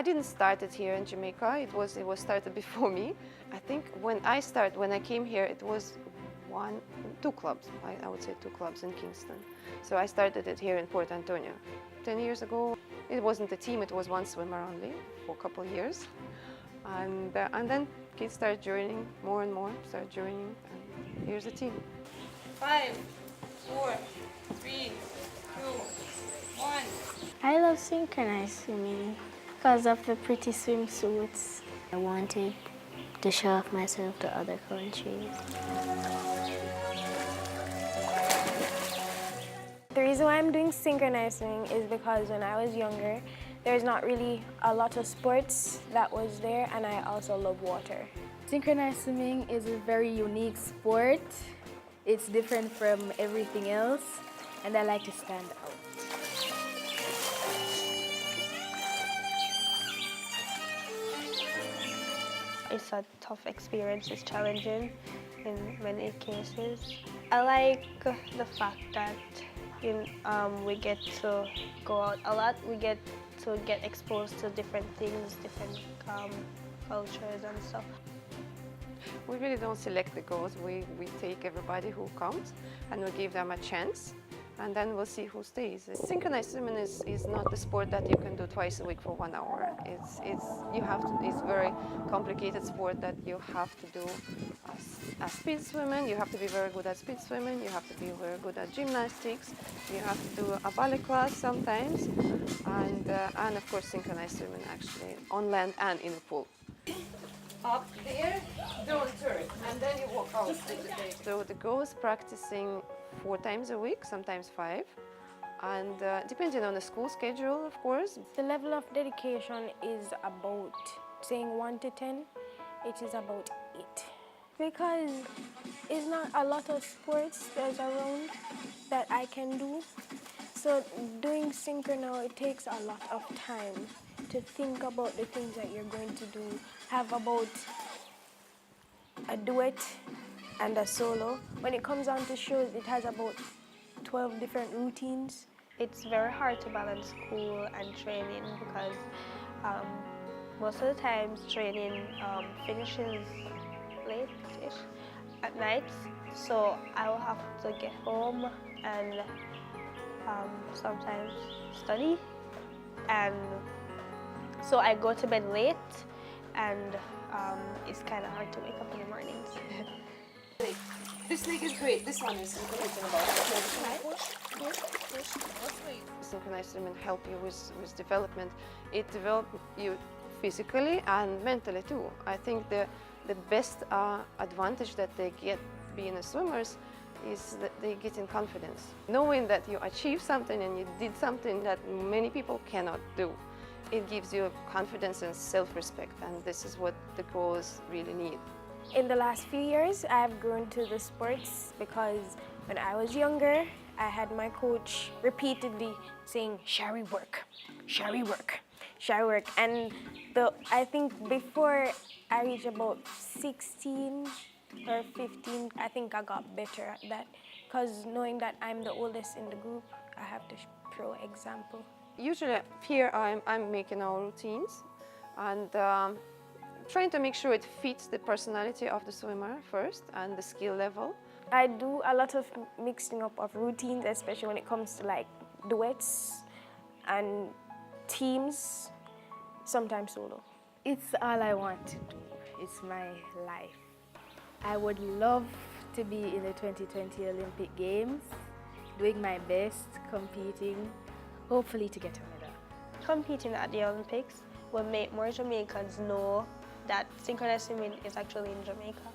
I didn't start it here in Jamaica. It was started before me. I think when I came here, it was two clubs. I would say 2 clubs in Kingston. So I started it here in Port Antonio. 10 years ago, it wasn't a team. It was one swimmer only for a couple of years, and then kids started joining more and more. And here's a team. 5, 4, 3, 2, 1. I love synchronized swimming because of the pretty swimsuits. I wanted to show off myself to other countries. The reason why I'm doing synchronized swimming is because when I was younger, there's not really a lot of sports that was there, and I also love water. Synchronized swimming is a very unique sport. It's different from everything else, and I like to stand out. It's a tough experience, it's challenging in many cases. I like the fact that we get to go out a lot, we get to get exposed to different things, different cultures and stuff. We really don't select the girls. We take everybody who comes and we give them a chance, and then we'll see who stays. Synchronized swimming is not a sport that you can do twice a week for 1 hour. It's a very complicated sport that you have to do as speed swimming. You have to be very good at speed swimming. You have to be very good at gymnastics. You have to do a ballet class sometimes, and of course synchronized swimming actually on land and in the pool. Up there, don't turn, and then you walk out. So the girls practicing 4 times a week, sometimes 5, and depending on the school schedule, of course. The level of dedication is about, saying 1 to 10, it is about 8. Because it's not a lot of sports there's around that I can do. So doing synchro, it takes a lot of time to think about the things that you're going to do, have about a duet and a solo. When it comes on to shows, it has about 12 different routines. It's very hard to balance school and training because most of the times training finishes late-ish at night, so I will have to get home and sometimes study, and so I go to bed late, and it's kind of hard to wake up in the mornings. This leg is great. This one is interesting about Synchronized swimming help you with development. It develops you physically and mentally too. I think the best advantage that they get being a swimmers is that they get in confidence. Knowing that you achieved something and you did something that many people cannot do. It gives you confidence and self-respect, and this is what the girls really need. In the last few years, I've grown to the sports because when I was younger, I had my coach repeatedly saying, "Shall we work? Shall we work? Shall we work?" And I think before I reached about 16 or 15, I think I got better at that because knowing that I'm the oldest in the group, I have to show example. Usually here I'm making our routines and trying to make sure it fits the personality of the swimmer first and the skill level. I do a lot of mixing up of routines, especially when it comes to like duets and teams, sometimes solo. It's all I want to do. It's my life. I would love to be in the 2020 Olympic Games, doing my best, competing, hopefully to get a medal. Competing at the Olympics will make more Jamaicans know that synchronized swimming is actually in Jamaica.